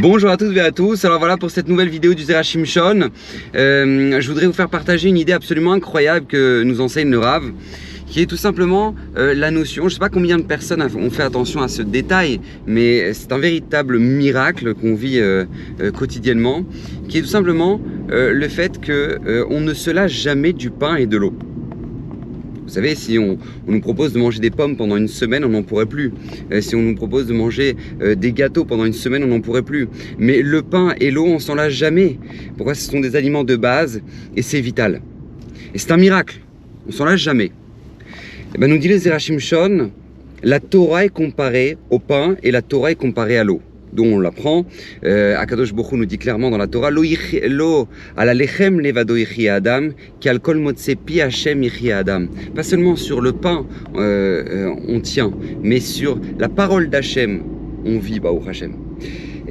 Bonjour à toutes et à tous, alors voilà pour cette nouvelle vidéo du Zera Shimshon. Je voudrais vous faire partager une idée absolument incroyable que nous enseigne le Rav, qui est tout simplement la notion, je ne sais pas combien de personnes ont fait attention à ce détail, mais c'est un véritable miracle qu'on vit quotidiennement, qui est tout simplement le fait qu'on ne se lasse jamais du pain et de l'eau. Vous savez, si on nous propose de manger des pommes pendant une semaine, on n'en pourrait plus. Si on nous propose de manger des gâteaux pendant une semaine, on n'en pourrait plus. Mais le pain et l'eau, on s'en lasse jamais. Pourquoi? Ce sont des aliments de base et c'est vital. Et c'est un miracle. On s'en lasse jamais. Et ben, nous dit le Zera Shimshon, la Torah est comparée au pain et la Torah est comparée à l'eau. Dont on l'apprend, Akadosh Baruch Hu nous dit clairement dans la Torah, lo ala lechem levado yichye adam, ki al kol motze pi Hashem yichye adam. Pas seulement sur le pain on tient, mais sur la parole d'Hachem on vit, Baruch Hashem.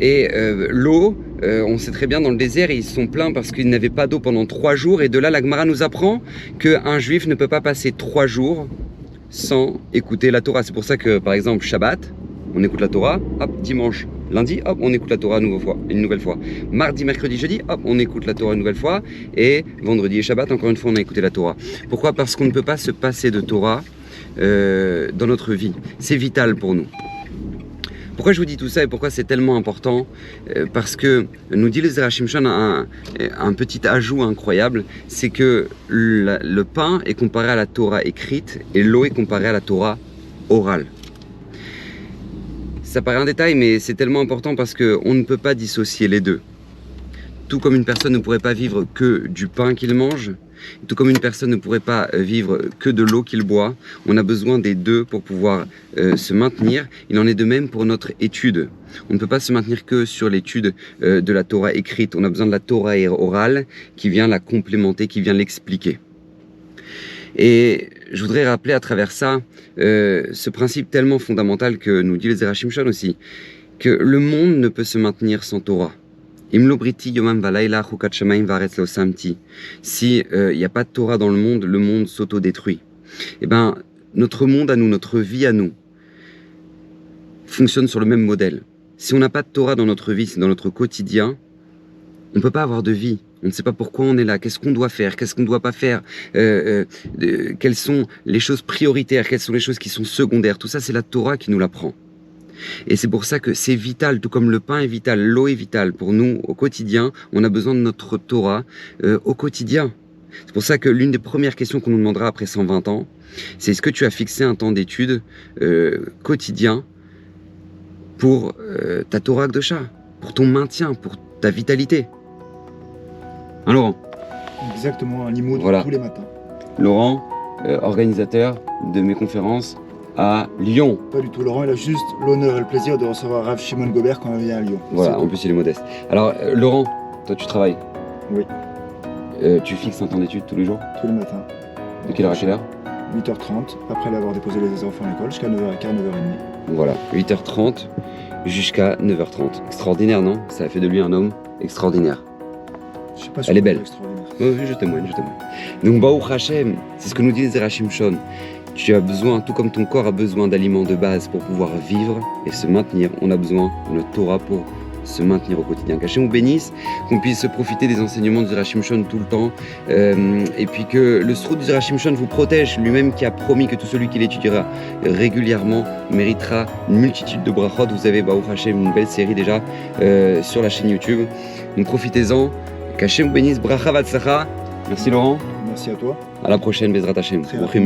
Et l'eau, on sait très bien dans le désert, ils sont pleins parce qu'ils n'avaient pas d'eau pendant 3 jours. Et de là, la Gemara nous apprend qu'un juif ne peut pas passer 3 jours sans écouter la Torah. C'est pour ça que, par exemple, Shabbat, on écoute la Torah, hop, dimanche, lundi, hop, on écoute la Torah une nouvelle fois. Mardi, mercredi, jeudi, hop, on écoute la Torah une nouvelle fois. Et vendredi et Shabbat, encore une fois, on a écouté la Torah. Pourquoi? Parce qu'on ne peut pas se passer de Torah dans notre vie. C'est vital pour nous. Pourquoi je vous dis tout ça et pourquoi c'est tellement important? Parce que nous dit le Zera Shimshon un petit ajout incroyable, c'est que le pain est comparé à la Torah écrite et l'eau est comparée à la Torah orale. Ça paraît un détail, mais c'est tellement important parce qu'on ne peut pas dissocier les deux. Tout comme une personne ne pourrait pas vivre que du pain qu'il mange, tout comme une personne ne pourrait pas vivre que de l'eau qu'il boit, on a besoin des deux pour pouvoir se maintenir. Il en est de même pour notre étude. On ne peut pas se maintenir que sur l'étude de la Torah écrite. On a besoin de la Torah orale qui vient la complémenter, qui vient l'expliquer. Et je voudrais rappeler à travers ça ce principe tellement fondamental que nous dit le Zera Shimshon aussi, que le monde ne peut se maintenir sans Torah. Imlobriti yomam valayla chukat shamaim varetz lo samti. Si il n'y a pas de Torah dans le monde s'auto-détruit. Et ben notre monde à nous, notre vie à nous, fonctionne sur le même modèle. Si on n'a pas de Torah dans notre vie, c'est dans notre quotidien, on ne peut pas avoir de vie. On ne sait pas pourquoi on est là, qu'est-ce qu'on doit faire, qu'est-ce qu'on ne doit pas faire, quelles sont les choses prioritaires, quelles sont les choses qui sont secondaires. Tout ça, c'est la Torah qui nous l'apprend. Et c'est pour ça que c'est vital, tout comme le pain est vital, l'eau est vitale. Pour nous, au quotidien, on a besoin de notre Torah au quotidien. C'est pour ça que l'une des premières questions qu'on nous demandera après 120 ans, c'est est-ce que tu as fixé un temps d'étude quotidien pour ta Torah Akdosha, pour ton maintien, pour ta vitalité. Hein, Laurent? Exactement, un limoud voilà. Tous les matins. Laurent, organisateur de mes conférences à Lyon. Pas du tout, Laurent, il a juste l'honneur et le plaisir de recevoir Rav Shimon Gobert quand il vient à Lyon. Voilà, en plus il est modeste. Alors Laurent, toi tu travailles? Oui. Tu fixes un temps d'étude tous les jours? Tous les matins. De quelle heure à quelle heure? 8h30, après l'avoir déposé les enfants à l'école, jusqu'à 9h15, 9h30. Voilà, 8h30 jusqu'à 9h30. Extraordinaire, non? Ça a fait de lui un homme extraordinaire. Je sais pas si elle est belle. Oui, je témoigne. Donc Baruch Hashem, c'est ce que nous dit le Zera Shimshon. Tu as besoin, tout comme ton corps a besoin d'aliments de base pour pouvoir vivre et se maintenir, on a besoin de notre Torah pour se maintenir au quotidien. Qu'Hachem nous bénisse, qu'on puisse profiter des enseignements du Zera Shimshon tout le temps, et puis que le Srout du Zera Shimshon vous protège, lui-même qui a promis que tout celui qui l'étudiera régulièrement méritera une multitude de brachot. Vous avez Baruch Hashem, une belle série déjà sur la chaîne YouTube. Donc profitez-en. Qu'Hachem vous bénisse, bracha vatzlacha. Merci Laurent. Merci à toi. À la prochaine, Bezrat Hashem. Très